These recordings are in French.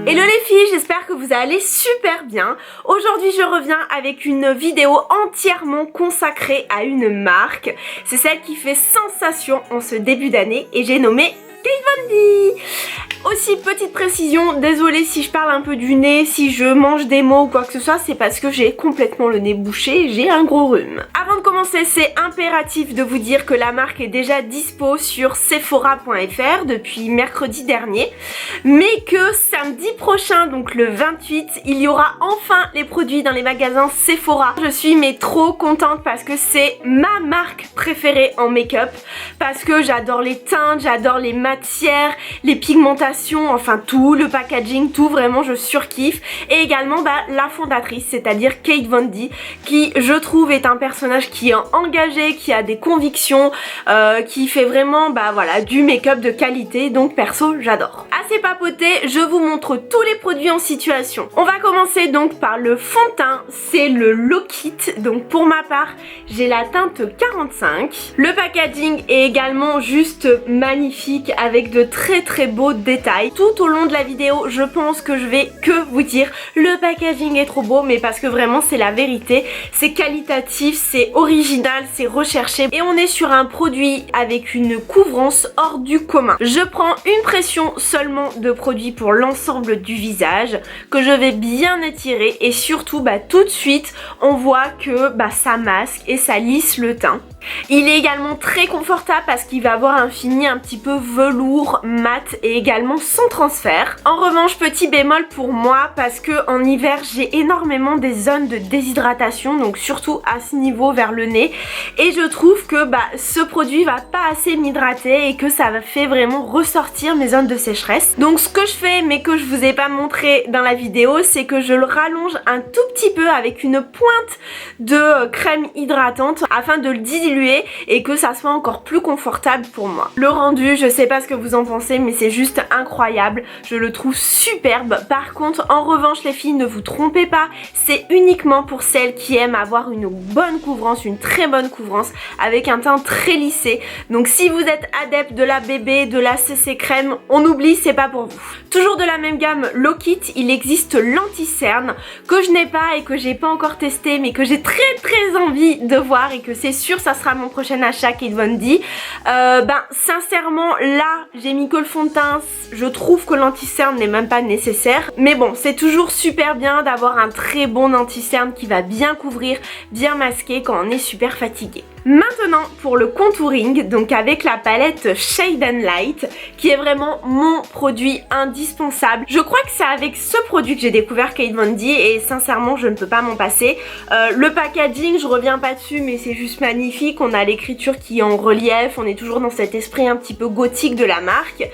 Hello les filles, j'espère que vous allez super bien. Aujourd'hui je reviens avec une vidéo entièrement consacrée à une marque. C'est celle qui fait sensation en ce début d'année et j'ai nommé Kate Von D. Aussi, petite précision, désolée si je parle un peu du nez, si je mange des mots ou quoi que ce soit, c'est parce que j'ai complètement le nez bouché, j'ai un gros rhume. Avant de commencer, c'est impératif de vous dire que la marque est déjà dispo sur Sephora.fr depuis mercredi dernier, mais que samedi prochain, donc le 28, il y aura enfin les produits dans les magasins Sephora. Je suis mais trop contente parce que c'est ma marque préférée en make-up, parce que j'adore les teintes, j'adore les matières, les pigmentations, enfin tout, le packaging, tout, vraiment je surkiffe. Et également la fondatrice, c'est-à-dire Kate Von D, qui je trouve est un personnage qui est engagé, qui a des convictions, qui fait vraiment voilà, du make-up de qualité, donc perso j'adore. Assez papoté, je vous montre tous les produits en situation. On va commencer donc par le fond de teint, c'est le Lock It, donc pour ma part j'ai la teinte 45. Le packaging est également juste magnifique avec de très beaux détails. Tout au long de la vidéo, je pense que je vais que vous dire le packaging est trop beau, mais parce que vraiment c'est la vérité, c'est qualitatif, c'est original, c'est recherché et on est sur un produit avec une couvrance hors du commun. Je prends une pression seulement de produit pour l'ensemble du visage que je vais bien étirer et surtout tout de suite on voit que ça masque et ça lisse le teint. Il est également très confortable parce qu'il va avoir un fini un petit peu velours, mat et également sans transfert. En revanche, petit bémol pour moi parce que en hiver j'ai énormément des zones de déshydratation, donc surtout à ce niveau vers le nez, et je trouve que ce produit va pas assez m'hydrater et que ça fait vraiment ressortir mes zones de sécheresse. Donc ce que je fais mais que je vous ai pas montré dans la vidéo, c'est que je le rallonge un tout petit peu avec une pointe de crème hydratante afin de le diluer et que ça soit encore plus confortable pour moi. Le rendu, je sais pas ce que vous en pensez, mais c'est juste incroyable, je le trouve superbe. Par contre, en revanche les filles, ne vous trompez pas, c'est uniquement pour celles qui aiment avoir une bonne couvrance, une très bonne couvrance avec un teint très lissé. Donc si vous êtes adepte de la bébé, de la CC crème, on oublie, c'est pas pour vous. Toujours de la même gamme Lock It, il existe l'anti-cerne que je n'ai pas et que j'ai pas encore testé, mais que j'ai très envie de voir et que c'est sûr ça sera mon prochain achat Kate Von D. Sincèrement là j'ai mis que le fond de teint, je trouve que l'anti-cerne n'est même pas nécessaire, mais bon c'est toujours super bien d'avoir un très bon anti-cerne qui va bien couvrir, bien masquer quand on est super fatigué. Maintenant pour le contouring, donc avec la palette Shade and Light qui est vraiment mon produit indispensable. Je crois que c'est avec ce produit que j'ai découvert Kate Von D et sincèrement je ne peux pas m'en passer. Le packaging, je reviens pas dessus mais c'est juste magnifique, on a l'écriture qui est en relief, on est toujours dans cet esprit un petit peu gothique de la marque.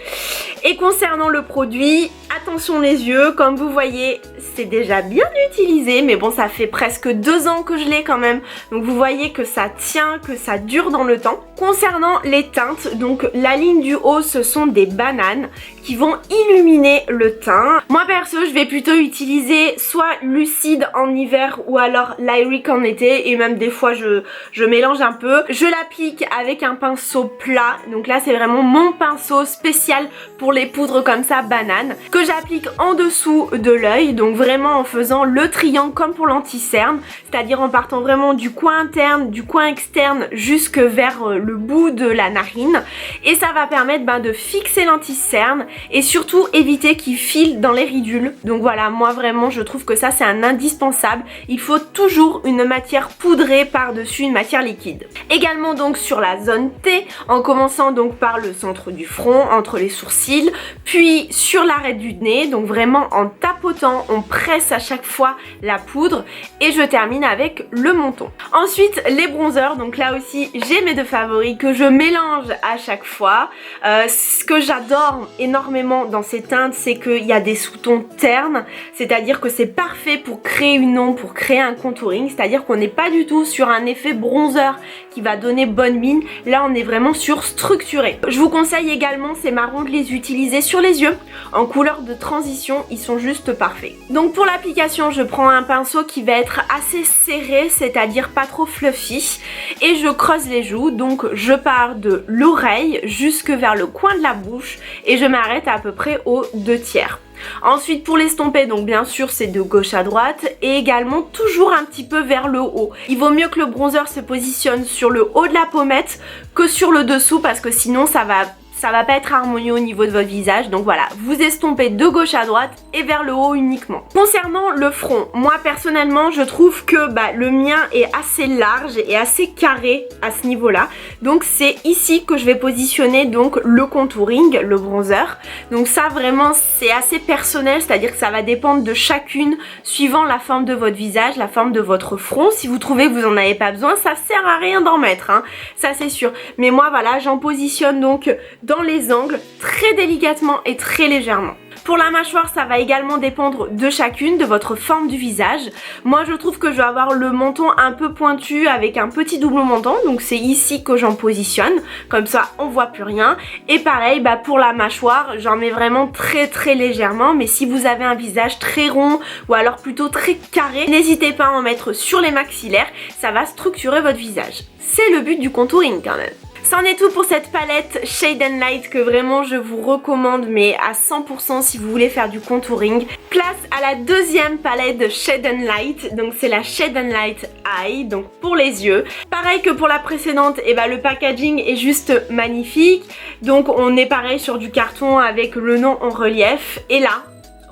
Et concernant le produit, attention les yeux, comme vous voyez c'est déjà bien utilisé, mais bon ça fait presque 2 ans que je l'ai quand même, donc vous voyez que ça tient, que ça dure dans le temps. Concernant les teintes, donc la ligne du haut ce sont des bananes qui vont illuminer le teint. Moi perso je vais plutôt utiliser soit lucide en hiver ou alors lyric en été, et même des fois je mélange un peu. Je l'applique avec un pinceau plat, donc là c'est vraiment mon pinceau spécial pour les poudres comme ça banane, que j'applique en dessous de l'œil, donc vraiment en faisant le triangle comme pour l'anti-cerne, c'est-à-dire en partant vraiment du coin interne, du coin externe jusque vers le bout de la narine, et ça va permettre de fixer l'anti-cerne et surtout éviter qu'il file dans les ridules. Donc voilà, moi vraiment je trouve que ça c'est un indispensable, il faut toujours une matière poudrée par dessus une matière liquide. Également donc sur la zone T, en commençant donc par le centre du front, entre les sourcils, puis sur l'arête du nez, donc vraiment en tapotant, on presse à chaque fois la poudre, et je termine avec le menton. Ensuite les bronzers, donc là aussi j'ai mes 2 favoris que je mélange à chaque fois. Ce que j'adore énormément dans ces teintes, c'est qu'il y a des sous-tons ternes, c'est-à-dire que c'est parfait pour créer une ombre, pour créer un contouring, c'est-à-dire qu'on n'est pas du tout sur un effet bronzer qui va donner bonne mine, là on est vraiment sur structuré. Je vous conseille également ces marrons de les utiliser sur les yeux, en couleur de transition, ils sont juste parfaits. Donc pour l'application, je prends un pinceau qui va être assez serré, c'est-à-dire pas trop fluffy, et je creuse les joues, donc je pars de l'oreille jusque vers le coin de la bouche et je m'arrête à peu près aux 2/3. Ensuite pour l'estomper, donc bien sûr c'est de gauche à droite et également toujours un petit peu vers le haut. Il vaut mieux que le bronzer se positionne sur le haut de la pommette que sur le dessous parce que sinon ça va pas être harmonieux au niveau de votre visage. Donc voilà, vous estompez de gauche à droite et vers le haut uniquement. Concernant le front, moi personnellement je trouve que le mien est assez large et assez carré à ce niveau là. Donc c'est ici que je vais positionner donc le contouring, le bronzer. Donc ça vraiment c'est assez personnel, c'est à dire que ça va dépendre de chacune suivant la forme de votre visage, la forme de votre front. Si vous trouvez que vous en avez pas besoin, ça sert à rien d'en mettre, hein, ça c'est sûr. Mais moi voilà, j'en positionne donc dans les angles très délicatement et très légèrement. Pour la mâchoire, ça va également dépendre de chacune, de votre forme du visage. Moi, je trouve que je vais avoir le menton un peu pointu avec un petit double menton. Donc, c'est ici que j'en positionne. Comme ça, on voit plus rien. Et pareil, pour la mâchoire, j'en mets vraiment très très légèrement. Mais si vous avez un visage très rond ou alors plutôt très carré, n'hésitez pas à en mettre sur les maxillaires. Ça va structurer votre visage. C'est le but du contouring quand même. C'en est tout pour cette palette Shade & Light que vraiment je vous recommande mais à 100% si vous voulez faire du contouring. Place à la deuxième palette de Shade & Light, donc c'est la Shade & Light Eye, donc pour les yeux. Pareil que pour la précédente, le packaging est juste magnifique. Donc on est pareil sur du carton avec le nom en relief. Et là,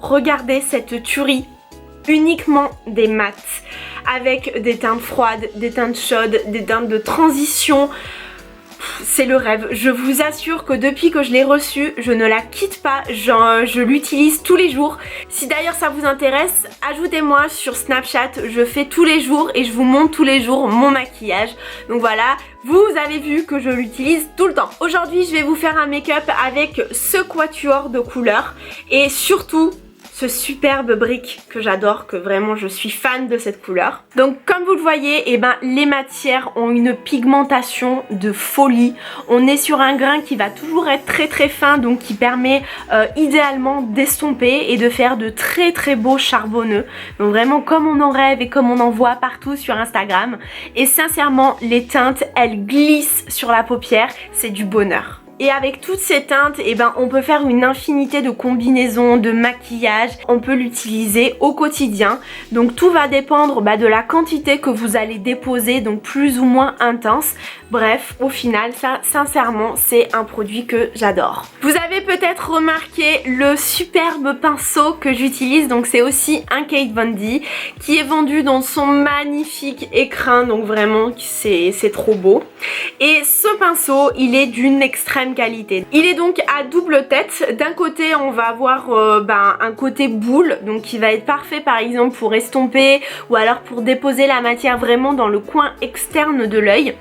regardez cette tuerie, uniquement des mats avec des teintes froides, des teintes chaudes, des teintes de transition. C'est le rêve, je vous assure que depuis que je l'ai reçue, je ne la quitte pas, je l'utilise tous les jours. Si d'ailleurs ça vous intéresse, ajoutez-moi sur Snapchat, je fais tous les jours et je vous montre tous les jours mon maquillage. Donc voilà, vous avez vu que je l'utilise tout le temps. Aujourd'hui, je vais vous faire un make-up avec ce quatuor de couleurs et surtout ce superbe brick que j'adore, que vraiment je suis fan de cette couleur. Donc comme vous le voyez, les matières ont une pigmentation de folie. On est sur un grain qui va toujours être très très fin, donc qui permet idéalement d'estomper et de faire de très très beaux charbonneux. Donc vraiment comme on en rêve et comme on en voit partout sur Instagram. Et sincèrement, les teintes, elles glissent sur la paupière, c'est du bonheur. Et avec toutes ces teintes, on peut faire une infinité de combinaisons, de maquillage. On peut l'utiliser au quotidien. Donc tout va dépendre de la quantité que vous allez déposer, donc plus ou moins intense. Bref, au final, ça, sincèrement, c'est un produit que j'adore. Vous avez peut-être remarqué le superbe pinceau que j'utilise. Donc c'est aussi un Kate Von D qui est vendu dans son magnifique écrin. Donc vraiment, c'est trop beau. Et ce pinceau, il est d'une extrême qualité. Il est donc à double tête. D'un côté, on va avoir un côté boule, donc qui va être parfait par exemple pour estomper ou alors pour déposer la matière vraiment dans le coin externe de l'œil.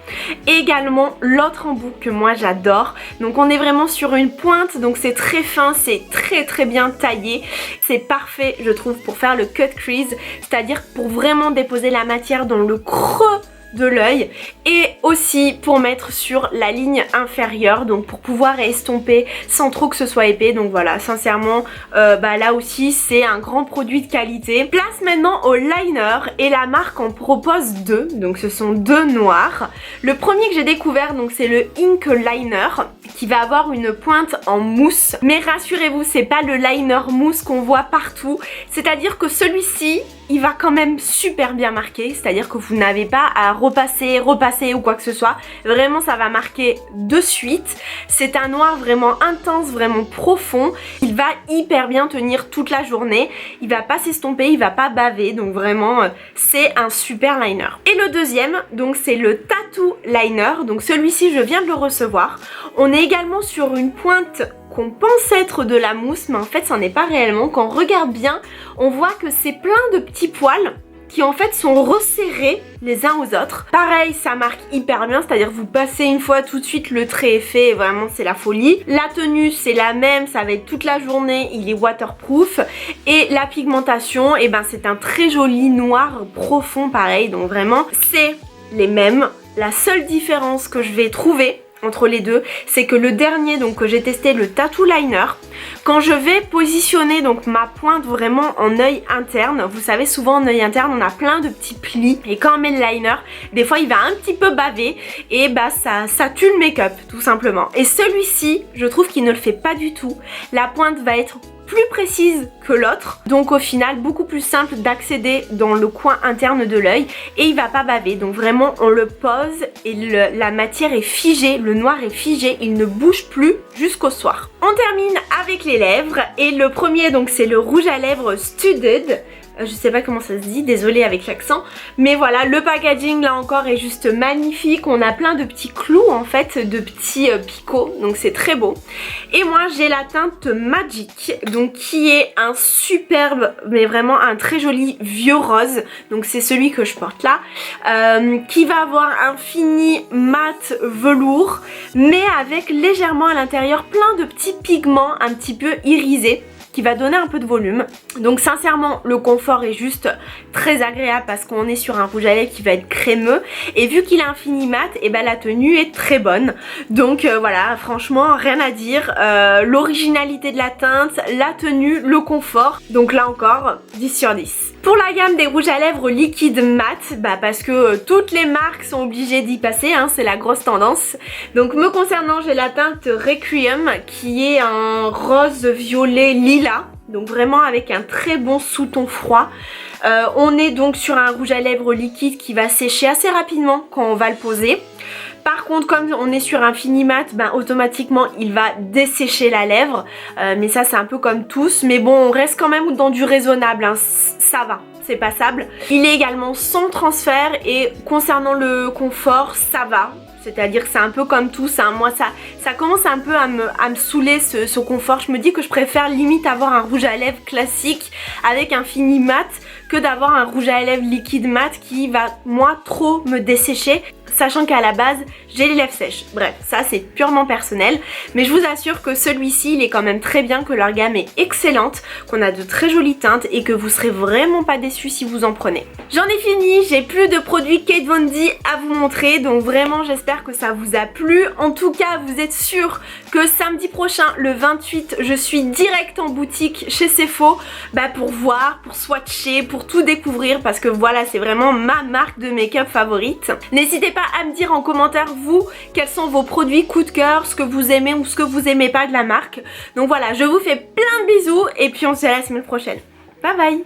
Et également l'autre embout que moi j'adore. Donc on est vraiment sur une pointe, donc c'est très fin, c'est très très bien taillé. C'est parfait je trouve pour faire le cut crease, c'est-à-dire pour vraiment déposer la matière dans le creux de l'œil et aussi pour mettre sur la ligne inférieure, donc pour pouvoir estomper sans trop que ce soit épais. Donc voilà, sincèrement là aussi c'est un grand produit de qualité. Place maintenant au liner et la marque en propose deux, donc ce sont deux noirs. Le premier que j'ai découvert donc c'est le Ink Liner qui va avoir une pointe en mousse, mais rassurez-vous c'est pas le liner mousse qu'on voit partout, c'est à dire que celui-ci il va quand même super bien marquer, c'est-à-dire que vous n'avez pas à repasser ou quoi que ce soit. Vraiment ça va marquer de suite. C'est un noir vraiment intense, vraiment profond. Il va hyper bien tenir toute la journée. Il va pas s'estomper, il va pas baver. Donc vraiment c'est un super liner. Et le deuxième, donc c'est le Tattoo Liner. Donc celui-ci je viens de le recevoir. On est également sur une pointe qu'on pense être de la mousse, mais en fait ça n'en est pas réellement. Quand on regarde bien, on voit que c'est plein de petits poils qui en fait sont resserrés les uns aux autres. Pareil, ça marque hyper bien, c'est-à-dire vous passez une fois tout de suite, le trait est fait et vraiment c'est la folie. La tenue c'est la même, ça va être toute la journée, il est waterproof. Et la pigmentation, c'est un très joli noir profond pareil, donc vraiment c'est les mêmes. La seule différence que je vais trouver entre les deux, c'est que le dernier donc que j'ai testé, le Tattoo Liner, Quand je vais positionner donc ma pointe vraiment en œil interne, vous savez souvent en œil interne on a plein de petits plis et quand on met le liner, des fois il va un petit peu baver et bah ça tue le make-up tout simplement. Et celui-ci, je trouve qu'il ne le fait pas du tout. La pointe va être plus précise que l'autre, donc au final beaucoup plus simple d'accéder dans le coin interne de l'œil et il va pas baver, donc vraiment on le pose et la matière est figée, le noir est figé, il ne bouge plus jusqu'au soir. On termine avec les lèvres et le premier donc c'est le rouge à lèvres Studded. Je sais pas comment ça se dit, désolée avec l'accent, mais voilà, le packaging là encore est juste magnifique, on a plein de petits clous en fait, de petits picots, donc c'est très beau. Et moi j'ai la teinte Magic, donc qui est un superbe, mais vraiment un très joli vieux rose, donc c'est celui que je porte là, qui va avoir un fini mat velours, mais avec légèrement à l'intérieur plein de petits pigments un petit peu irisés, qui va donner un peu de volume. Donc sincèrement le confort est juste très agréable parce qu'on est sur un rouge à lèvres qui va être crémeux et vu qu'il a un fini mat, et ben la tenue est très bonne. Donc voilà, franchement rien à dire, l'originalité de la teinte, la tenue, le confort, donc là encore 10 sur 10. Pour la gamme des rouges à lèvres liquide mat, bah parce que toutes les marques sont obligées d'y passer, hein, c'est la grosse tendance. Donc me concernant, j'ai la teinte Requiem qui est un rose violet lilas, donc vraiment avec un très bon sous-ton froid. On est donc sur un rouge à lèvres liquide qui va sécher assez rapidement quand on va le poser. Par contre, comme on est sur un fini mat, ben, automatiquement il va dessécher la lèvre. Mais ça c'est un peu comme tous. Mais bon, on reste quand même dans du raisonnable, hein. Ça va, c'est passable. Il est également sans transfert et concernant le confort, ça va. C'est-à-dire que c'est un peu comme tous, hein. Moi ça commence un peu à me saouler ce confort. Je me dis que je préfère limite avoir un rouge à lèvres classique avec un fini mat que d'avoir un rouge à lèvres liquide mat qui va moi trop me dessécher, sachant qu'à la base j'ai les lèvres sèches. Bref, ça c'est purement personnel, mais je vous assure que celui-ci il est quand même très bien, que leur gamme est excellente, qu'on a de très jolies teintes et que vous serez vraiment pas déçus si vous en prenez. J'en ai fini, j'ai plus de produits Kat Von D à vous montrer, donc vraiment j'espère que ça vous a plu. En tout cas, vous êtes sûr que samedi prochain, le 28, je suis direct en boutique chez Sephora pour voir, pour swatcher, pour tout découvrir, parce que voilà, c'est vraiment ma marque de make-up favorite. N'hésitez pas à me dire en commentaire vous quels sont vos produits coup de cœur, ce que vous aimez ou ce que vous aimez pas de la marque. Donc voilà, je vous fais plein de bisous et puis on se dit à la semaine prochaine. Bye bye.